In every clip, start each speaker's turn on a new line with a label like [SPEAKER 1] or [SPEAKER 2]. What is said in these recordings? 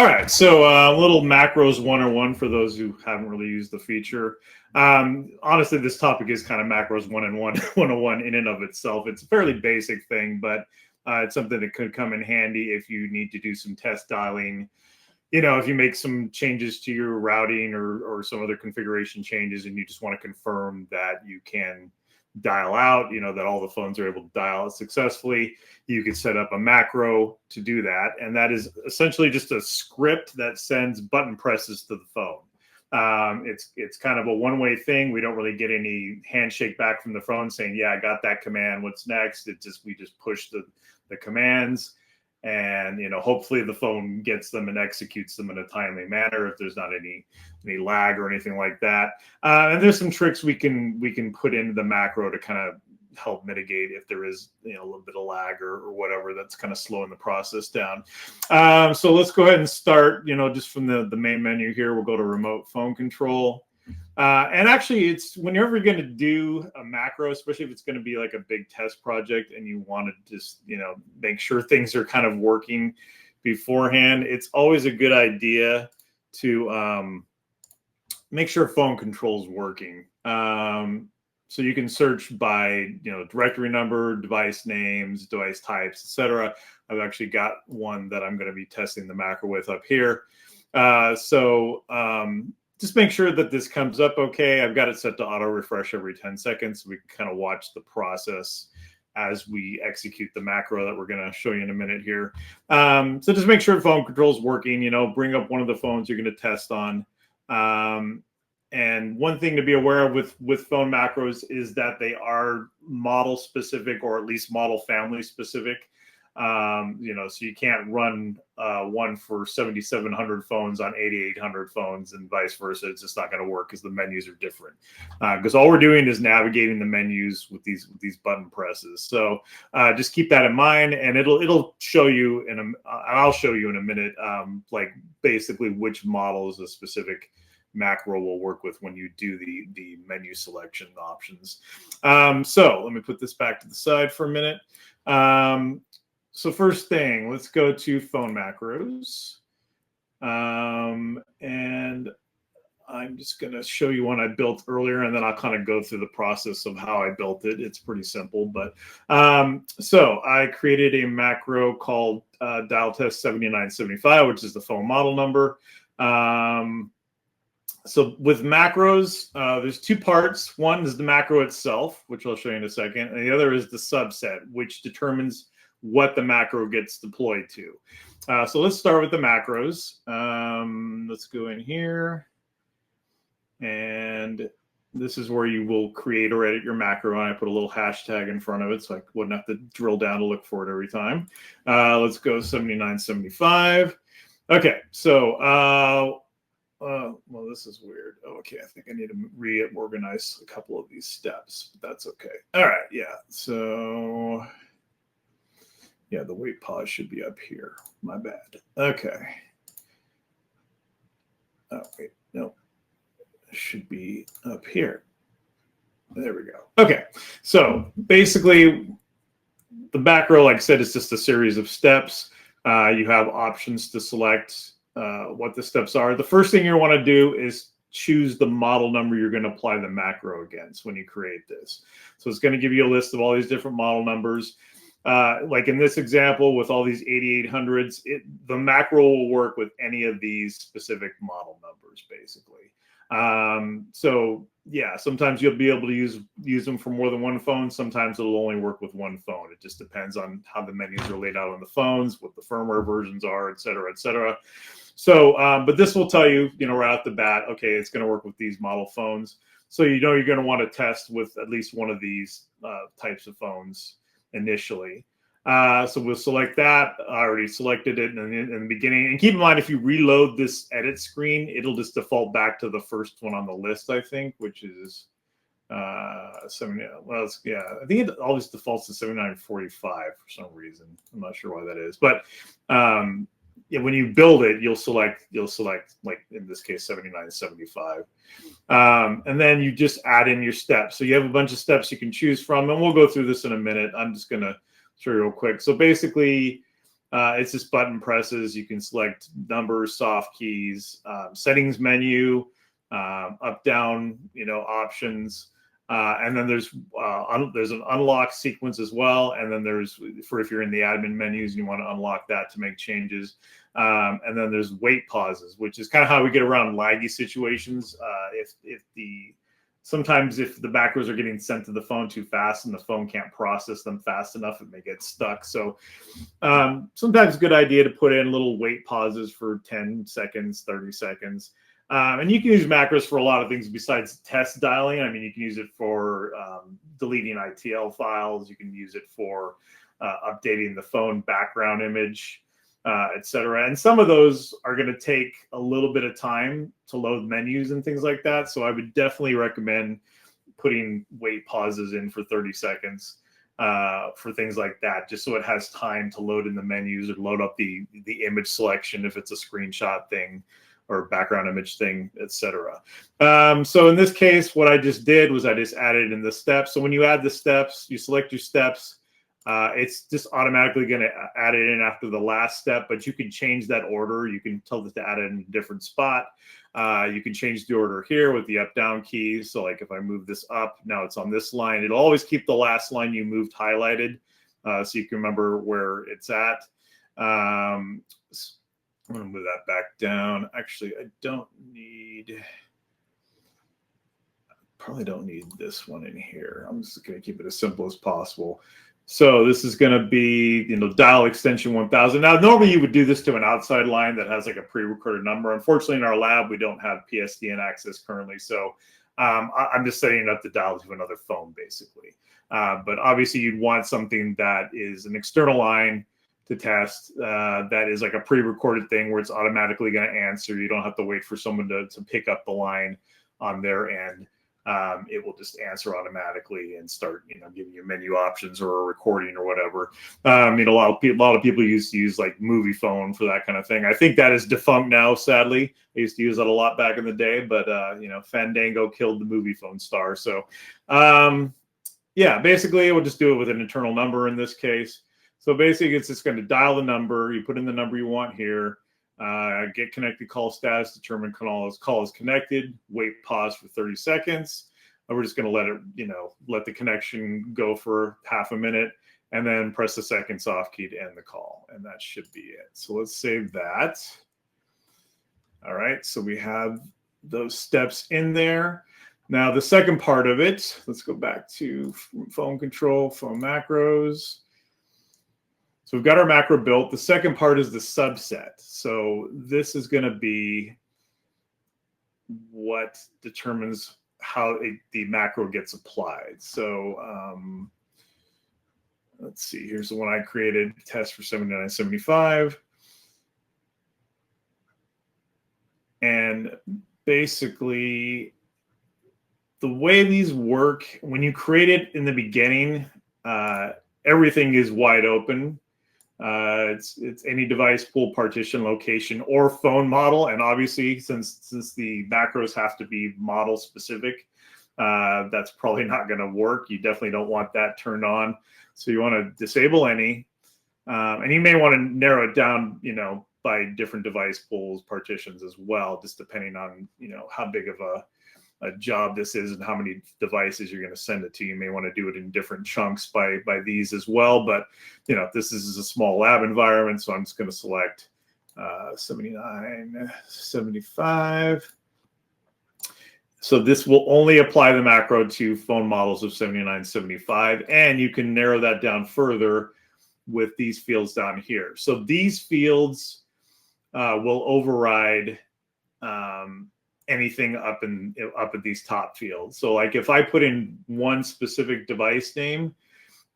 [SPEAKER 1] All right, so a little macros 101 for those who haven't really used the feature. Honestly, this topic is kind of macros 101 in and of itself. It's a fairly basic thing, but it's something that could come in handy if you need to do some test dialing. You know, if you make some changes to your routing or some other configuration changes and you just want to confirm that you can dial out, you know, that all the phones are able to dial out successfully, you could set up a macro to do that. And that is essentially just a script that sends button presses to the phone. It's kind of a one-way thing. We don't really get any handshake back from the phone saying, yeah, I got that command. What's next? We just push the commands. And, you know, hopefully the phone gets them and executes them in a timely manner if there's not any lag or anything like that. And there's some tricks we can put into the macro to kind of help mitigate if there is, you know, a little bit of lag or whatever that's kind of slowing the process down. So let's go ahead and start, you know, just from the main menu here. We'll go to remote phone control. And actually, it's whenever you're going to do a macro, especially if it's going to be like a big test project and you want to just, you know, make sure things are kind of working beforehand, it's always a good idea to make sure phone control is working. So you can search by, you know, directory number, device names, device types, etc. I've actually got one that I'm going to be testing the macro with up here. Just make sure that this comes up okay. I've got it set to auto refresh every 10 seconds. So we can kind of watch the process as we execute the macro that we're going to show you in a minute here. So just make sure phone control is working, you know, bring up one of the phones you're going to test on. And one thing to be aware of with phone macros is that they are model specific, or at least model family specific. You know, so you can't run one for 7,700 phones on 8,800 phones and vice versa. It's just not going to work because the menus are different. Because all we're doing is navigating the menus with these button presses. So just keep that in mind, and it'll show you I'll show you in a minute, like basically which models a specific macro will work with when you do the menu selection options. So let me put this back to the side for a minute. So first thing, let's go to phone macros. And I'm just going to show you one I built earlier, and then I'll kind of go through the process of how I built it. It's pretty simple, but so I created a macro called dial test 7975, which is the phone model number. So with macros, there's two parts. One is the macro itself, which I'll show you in a second, and the other is the subset, which determines what the macro gets deployed to. So let's start with the macros. Let's go in here. And this is where you will create or edit your macro. And I put a little hashtag in front of it so I wouldn't have to drill down to look for it every time. Let's go 7975. Okay, so, well, this is weird. Okay, I think I need to reorganize a couple of these steps, but that's okay. All right, yeah, so... yeah, the wait pause should be up here. My bad. Okay. Oh, wait. No. It should be up here. There we go. Okay. So basically, the macro, like I said, is just a series of steps. You have options to select what the steps are. The first thing you want to do is choose the model number you're going to apply the macro against when you create this. So it's going to give you a list of all these different model numbers. Like in this example with all these 8800s, the macro will work with any of these specific model numbers, basically. So yeah, sometimes you'll be able to use them for more than one phone. Sometimes it'll only work with one phone. It just depends on how the menus are laid out on the phones, what the firmware versions are, et cetera, et cetera. So, but this will tell you, you know, right off the bat, okay, it's going to work with these model phones. So you know you're going to want to test with at least one of these types of phones initially. So we'll select that. I already selected it in the beginning. And keep in mind, if you reload this edit screen, it'll just default back to the first one on the list, I think, which is 70. Well, yeah, I think it always defaults to 7945 for some reason. I'm not sure why that is, but yeah, when you build it, you'll select like in this case 7975, and then you just add in your steps. So you have a bunch of steps you can choose from, and we'll go through this in a minute. I'm just gonna show you real quick. So basically, It's just button presses. You can select numbers, soft keys, settings menu, up, down, options. And then there's an unlock sequence as well. And then there's, for if you're in the admin menus, you want to unlock that to make changes. And then there's wait pauses, which is kind of how we get around laggy situations. Sometimes if the macros are getting sent to the phone too fast and the phone can't process them fast enough, it may get stuck. So sometimes it's a good idea to put in little wait pauses for 10 seconds, 30 seconds. And you can use macros for a lot of things besides test dialing. I mean, you can use it for deleting ITL files. You can use it for updating the phone background image, etc. And some of those are going to take a little bit of time to load menus and things like that. So I would definitely recommend putting wait pauses in for 30 seconds for things like that, just so it has time to load in the menus or load up the image selection if it's a screenshot thing or background image thing, etc. So in this case, what I just did was I just added in the steps. So when you add the steps, you select your steps. It's just automatically going to add it in after the last step, but you can change that order. You can tell it to add it in a different spot. You can change the order here with the up-down keys. So like if I move this up, now it's on this line. It'll always keep the last line you moved highlighted, so you can remember where it's at. I'm going to move that back down. Actually, probably don't need this one in here. I'm just going to keep it as simple as possible. So this is going to be, dial extension 1000. Now, normally you would do this to an outside line that has like a pre-recorded number. Unfortunately, in our lab, we don't have PSTN access currently. So I'm just setting it up to dial to another phone, basically. But obviously, you'd want something that is an external line to test, that is like a pre-recorded thing where it's automatically going to answer. You don't have to wait for someone to pick up the line on their end. It will just answer automatically and start, giving you menu options or a recording or whatever. A lot of people used to use like movie phone for that kind of thing. I think that is defunct now, sadly. I used to use that a lot back in the day, but Fandango killed the movie phone star. So yeah, basically we'll just do it with an internal number in this case. So basically it's just going to dial the number. You put in the number you want here. Get connected call status, determine call is connected, wait, pause for 30 seconds. And we're just going to let it, let the connection go for half a minute and then press the second soft key to end the call. And that should be it. So let's save that. All right. So we have those steps in there. Now the second part of it, let's go back to phone control, phone macros. So we've got our macro built. The second part is the subset. So this is going to be what determines how the macro gets applied. So let's see. Here's the one I created, test for 7975. And basically, the way these work, when you create it in the beginning, everything is wide open. It's any device, pool, partition, location, or phone model. And obviously, since the macros have to be model specific, that's probably not going to work. You definitely don't want that turned on. So you want to disable any. And you may want to narrow it down, by different device pools, partitions as well, just depending on, how big of a job this is and how many devices you're going to send it to. You may want to do it in different chunks by these as well. But, this is a small lab environment, so I'm just going to select 7975. So this will only apply the macro to phone models of 7975, and you can narrow that down further with these fields down here. So these fields will override anything up at these top fields. So like if I put in one specific device name,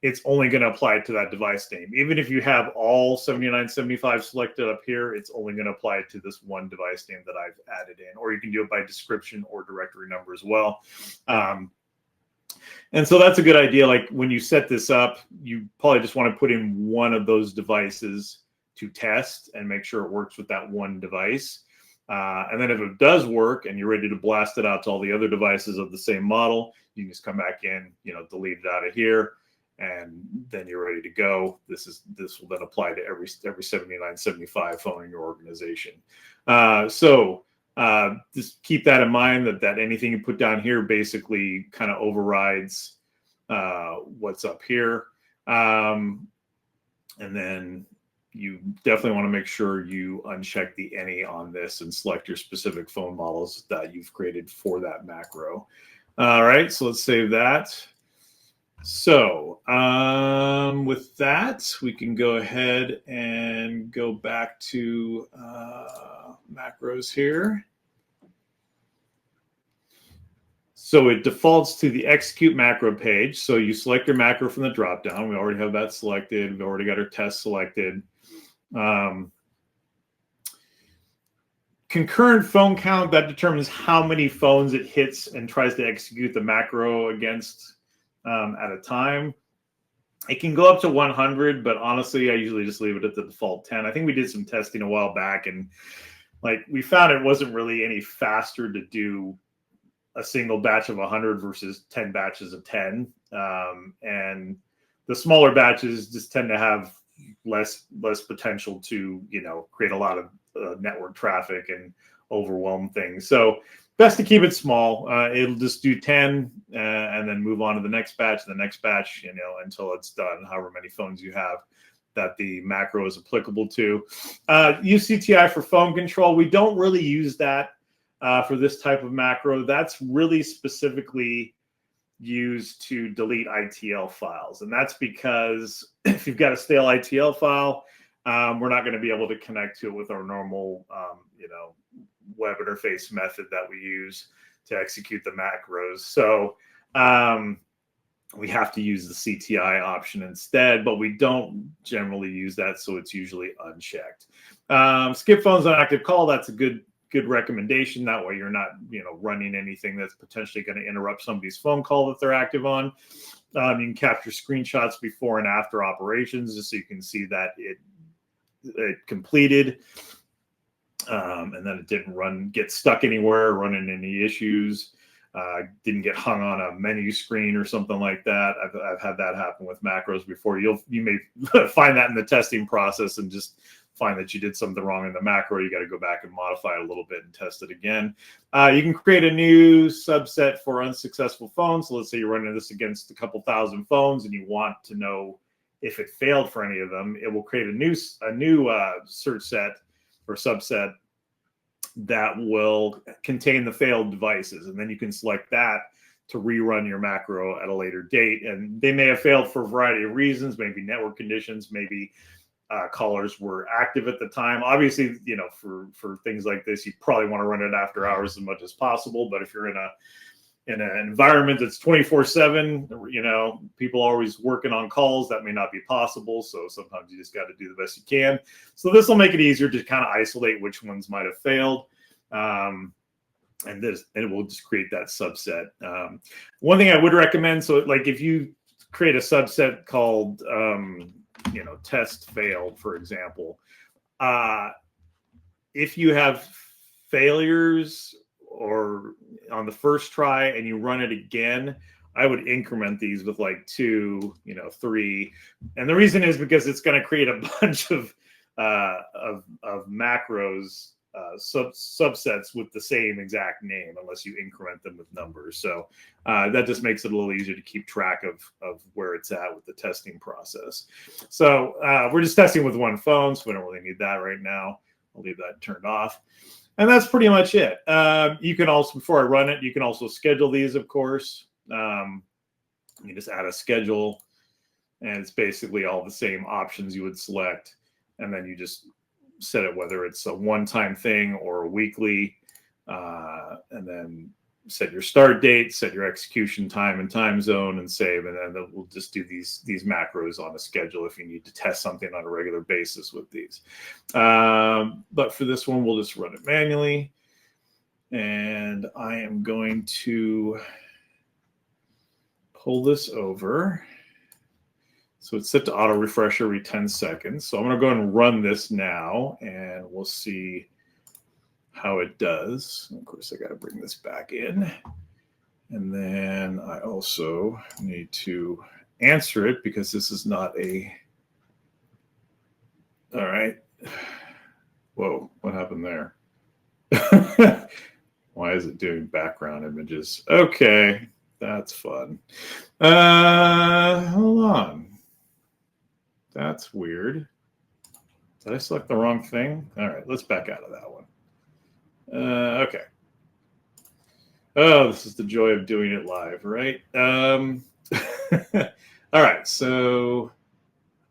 [SPEAKER 1] it's only going to apply to that device name. Even if you have all 7975 selected up here, it's only going to apply to this one device name that I've added in. Or you can do it by description or directory number as well. And so that's a good idea. Like when you set this up, you probably just want to put in one of those devices to test and make sure it works with that one device. And then if it does work and you're ready to blast it out to all the other devices of the same model, you can just come back in, delete it out of here and then you're ready to go. This will then apply to every 7975 phone in your organization. Just keep that in mind, that anything you put down here basically kind of overrides what's up here. And then you definitely want to make sure you uncheck the any on this and select your specific phone models that you've created for that macro. All right, so let's save that. So with that, we can go ahead and go back to macros here. So it defaults to the execute macro page. So you select your macro from the dropdown. We already have that selected. We've already got our test selected. Concurrent phone count, that determines how many phones it hits and tries to execute the macro against at a time. It can go up to 100, but honestly, I usually just leave it at the default 10. I think we did some testing a while back, and we found it wasn't really any faster to do a single batch of 100 versus 10 batches of 10. And the smaller batches just tend to have less potential to, create a lot of network traffic and overwhelm things. So best to keep it small. It'll just do 10 and then move on to the next batch, until it's done, however many phones you have that the macro is applicable to. Use CTI for phone control. We don't really use that for this type of macro. That's really specifically used to delete ITL files. And that's because if you've got a stale ITL file, we're not going to be able to connect to it with our normal, web interface method that we use to execute the macros. So we have to use the CTI option instead, but we don't generally use that, so it's usually unchecked. Skip phones on active call, that's a good recommendation. That way you're not, running anything that's potentially going to interrupt somebody's phone call that they're active on. You can capture screenshots before and after operations just so you can see that it completed, and then it didn't get stuck anywhere, run into any issues, didn't get hung on a menu screen or something like that. I've had that happen with macros before. You may find that in the testing process and just find that you did something wrong in the macro. You got to go back and modify it a little bit and test it again. You can create a new subset for unsuccessful phones. So let's say you're running this against a couple thousand phones and you want to know if it failed for any of them. It will create a new search set or subset that will contain the failed devices. And then you can select that to rerun your macro at a later date. And they may have failed for a variety of reasons, maybe network conditions, maybe callers were active at the time. Obviously, for things like this, you probably want to run it after hours as much as possible. But if you're in an environment that's 24/7, people are always working on calls, that may not be possible. So sometimes you just got to do the best you can. So this will make it easier to kind of isolate which ones might have failed. And it will just create that subset. One thing I would recommend, so if you create a subset called, test failed, for example, if you have failures or on the first try and you run it again, I would increment these with 2, 3. And the reason is because it's going to create a bunch of macros, subsets with the same exact name, unless you increment them with numbers. So that just makes it a little easier to keep track of where it's at with the testing process. So we're just testing with one phone, so we don't really need that right now. I'll leave that turned off. And that's pretty much it. You can also, before I run it, you can also schedule these, of course. You just add a schedule, and it's basically all the same options you would select. And then you just set it whether it's a one-time thing or a weekly, and then set your start date, set your execution time and time zone, and save. And then we'll just do these macros on a schedule if you need to test something on a regular basis with these. But for this one, we'll just run it manually. And I am going to pull this over. So it's set to auto refresh every 10 seconds. So I'm going to go ahead and run this now, and we'll see how it does. Of course, I got to bring this back in. And then I also need to answer it because this is not a, all right. Whoa, what happened there? Why is it doing background images? Okay, that's fun. Hold on. That's weird. Did I select the wrong thing? All right, let's back out of that one. Okay. Oh, this is the joy of doing it live, right? All right, so,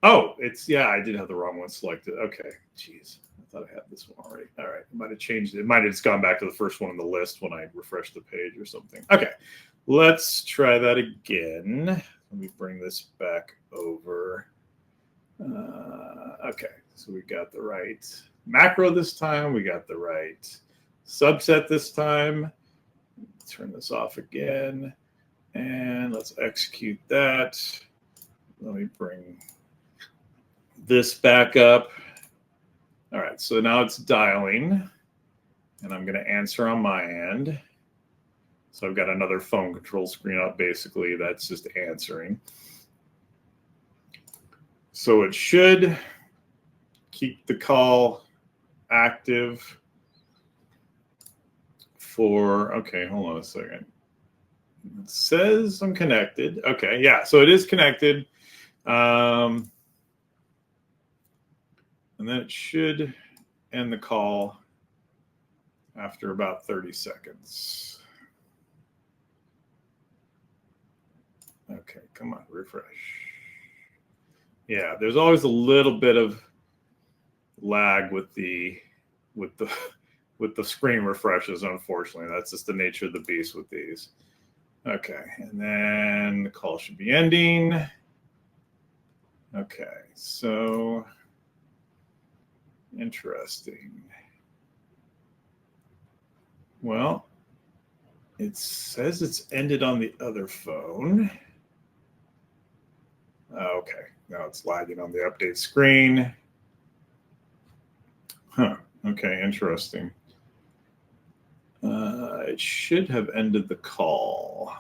[SPEAKER 1] oh, it's, yeah, I did have the wrong one selected. Okay, geez, I thought I had this one already. All right, I might have changed it. It might have just gone back to the first one on the list when I refreshed the page or something. Okay, let's try that again. Let me bring this back over. Okay, so we got the right macro this time. We got the right subset this time. Turn this off again. And let's execute that. Let me bring this back up. All right, so now it's dialing. And I'm going to answer on my end. So I've got another phone control screen up, basically. That's just answering. So it should keep the call active for, okay, hold on a second. It says I'm connected. Okay, yeah, so it is connected. And then it should end the call after about 30 seconds. Okay, come on, refresh. Yeah, there's always a little bit of lag with the screen refreshes, unfortunately. That's just the nature of the beast with these. Okay, and then the call should be ending. Okay, so interesting. Well, it says it's ended on the other phone. Okay, now it's lagging on the update screen. Huh, okay, interesting. It should have ended the call.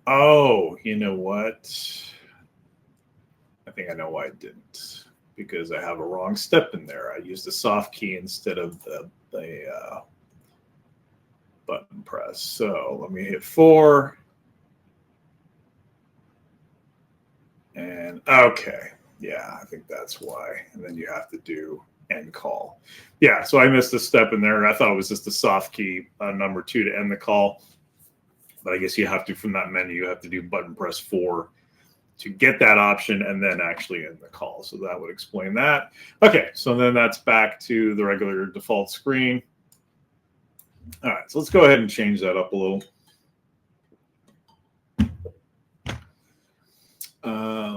[SPEAKER 1] Oh, you know what? I think I know why it didn't. Because I have a wrong step in there. I used the soft key instead of the button press. So let me hit 4. And okay, yeah, I think that's why. And then you have to do end call. Yeah, so I missed a step in there. I thought it was just the soft key number 2 to end the call. But I guess you have to, from that menu, you have to do button press 4 to get that option and then actually end the call. So that would explain that. Okay, so then that's back to the regular default screen. All right, so let's go ahead and change that up a little.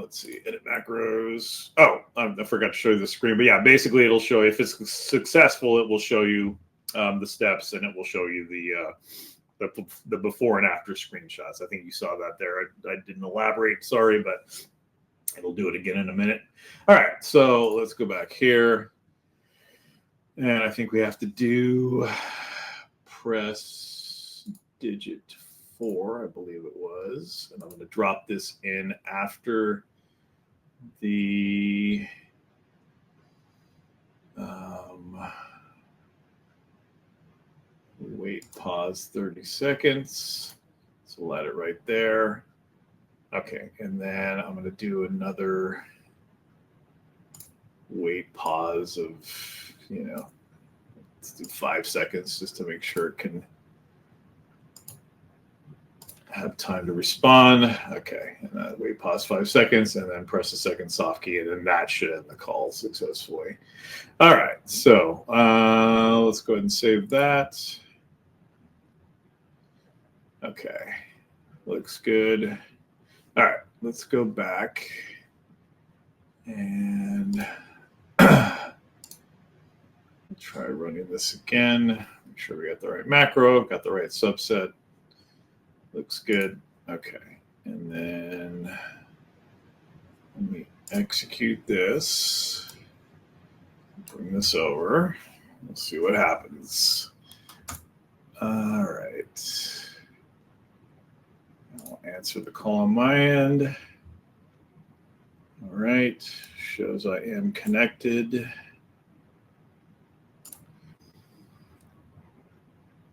[SPEAKER 1] Let's see, edit macros. Oh, I forgot to show you the screen, but yeah, basically it'll show you, if it's successful, it will show you the steps, and it will show you the before and after screenshots. I think you saw that there. I didn't elaborate, sorry, but it'll do it again in a minute. All right, so let's go back here. And I think we have to do press digit 4, I believe it was. And I'm going to drop this in after the wait, pause 30 seconds. So let it right there. Okay, and then I'm going to do another wait pause of, let's do 5 seconds just to make sure it can have time to respond. Okay, and wait pause 5 seconds, and then press the second soft key, and then that should end the call successfully. All right, so let's go ahead and save that. Okay, looks good. All right, let's go back and try running this again. Make sure we got the right macro, got the right subset. Looks good. Okay, and then let me execute this. Bring this over. Let's see what happens. All right. I'll answer the call on my end. right, shows I am connected.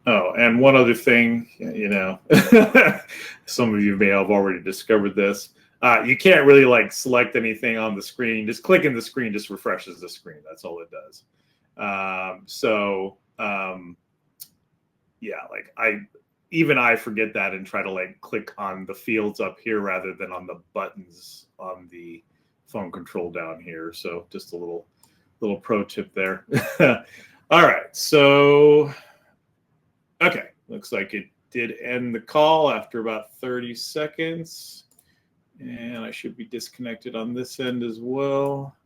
[SPEAKER 1] Oh, and one other thing, you know, some of you may have already discovered this. You can't really like select anything on the screen. Just clicking the screen just refreshes the screen. That's all it does. Yeah, like I forget that and try to like click on the fields up here rather than on the buttons on the phone control down here. So just a little pro tip there. All right, so okay, looks like it did end the call after about 30 seconds. And I should be disconnected on this end as well.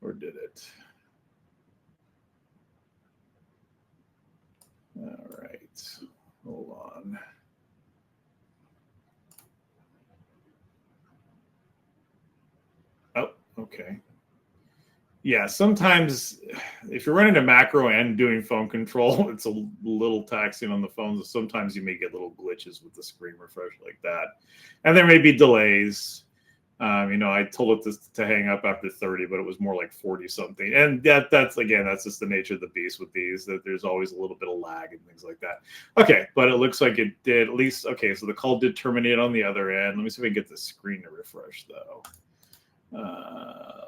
[SPEAKER 1] Or did it? All right, hold on. Oh, okay. Yeah, sometimes if you're running a macro and doing phone control, it's a little taxing on the phones. Sometimes you may get little glitches with the screen refresh like that. And there may be delays. You know, I told it to hang up after 30, but it was more like 40 something. And that's just the nature of the beast with these, that there's always a little bit of lag and things like that. Okay, but it looks like it did at least. Okay, so the call did terminate on the other end. Let me see if I can get the screen to refresh though.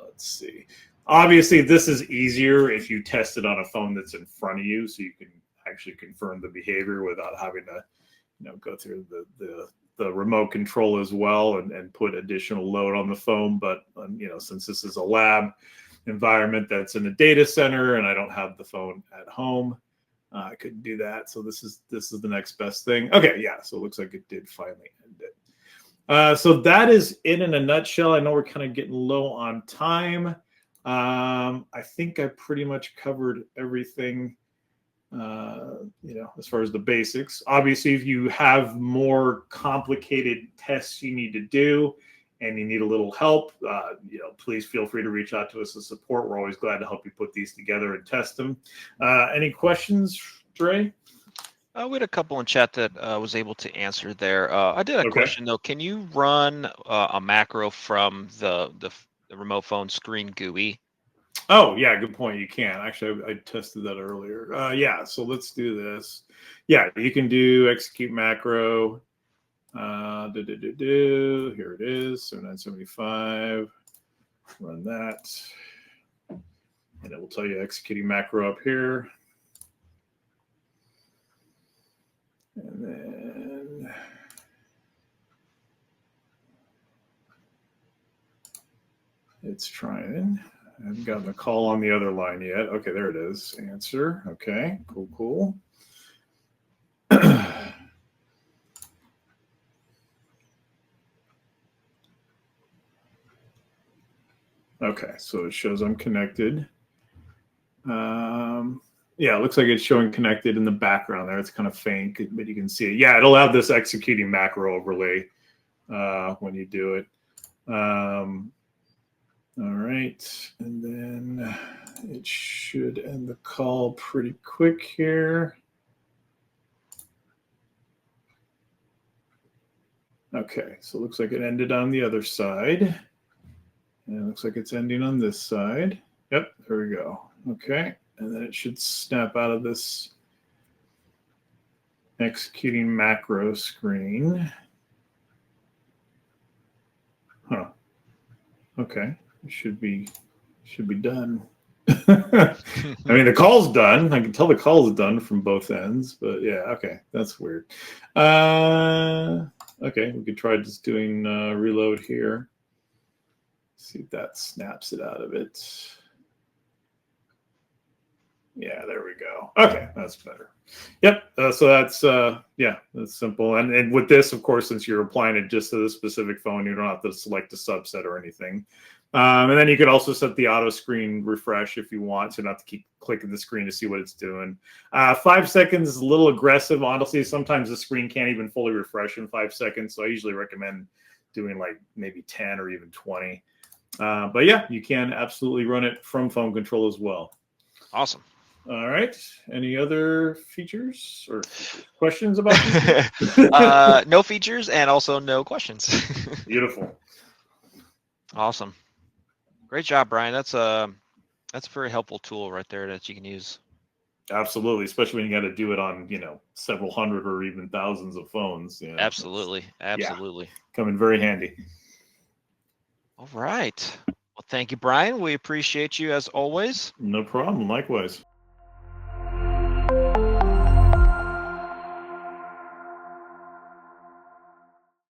[SPEAKER 1] Let's see. Obviously, this is easier if you test it on a phone that's in front of you, so you can actually confirm the behavior without having to, you know, go through the remote control as well and put additional load on the phone. But you know, since this is a lab environment that's in a data center and I don't have the phone at home, I couldn't do that. So this is the next best thing. Okay, yeah. So it looks like it did finally end it. So that is it in a nutshell. I know we're kind of getting low on time. I think I pretty much covered everything, you know, as far as the basics. Obviously, if you have more complicated tests you need to do and you need a little help, you know, please feel free to reach out to us as support. We're always glad to help you put these together and test them. Any questions, Dre?
[SPEAKER 2] We had a couple in chat that was able to answer there. I did have a question though. Can you run a macro from the remote phone screen GUI?
[SPEAKER 1] Oh yeah, good point. You can actually. I tested that earlier. Yeah, so let's do this. Yeah, you can do execute macro. Here it is. 7975. Run that, and it will tell you executing macro up here. And then it's trying. I haven't gotten a call on the other line yet. Okay, there it is. Answer. Okay, cool. Okay, so it shows I'm connected. Yeah, it looks like it's showing connected in the background there. It's kind of faint, but you can see it. Yeah, it'll have this executing macro overlay when you do it. All right, and then it should end the call pretty quick here. Okay, so it looks like it ended on the other side. And it looks like it's ending on this side. Yep, there we go. Okay, and then it should snap out of this executing macro screen. Huh. Okay, it should be done. I mean, the call's done. I can tell the call's done from both ends, but yeah, okay, that's weird. Okay, we could try just doing reload here. See if that snaps it out of it. Yeah, there we go. Okay, that's better. Yep. So that's yeah, that's simple. And with this, of course, since you're applying it just to the specific phone, you don't have to select a subset or anything. And then you could also set the auto screen refresh if you want, so not to keep clicking the screen to see what it's doing. 5 seconds is a little aggressive, honestly. Sometimes the screen can't even fully refresh in 5 seconds, so I usually recommend doing like maybe 10 or even 20. But yeah, you can absolutely run it from phone control as well.
[SPEAKER 2] Awesome.
[SPEAKER 1] All right. Any other features or questions about
[SPEAKER 2] no features and also no questions.
[SPEAKER 1] Beautiful.
[SPEAKER 2] Awesome. Great job, Brian. That's a very helpful tool right there that you can use.
[SPEAKER 1] Absolutely, especially when you got to do it on, several hundred or even thousands of phones.
[SPEAKER 2] Absolutely. Absolutely.
[SPEAKER 1] Come in very handy.
[SPEAKER 2] All right. Well, thank you, Brian. We appreciate you as always.
[SPEAKER 1] No problem. Likewise.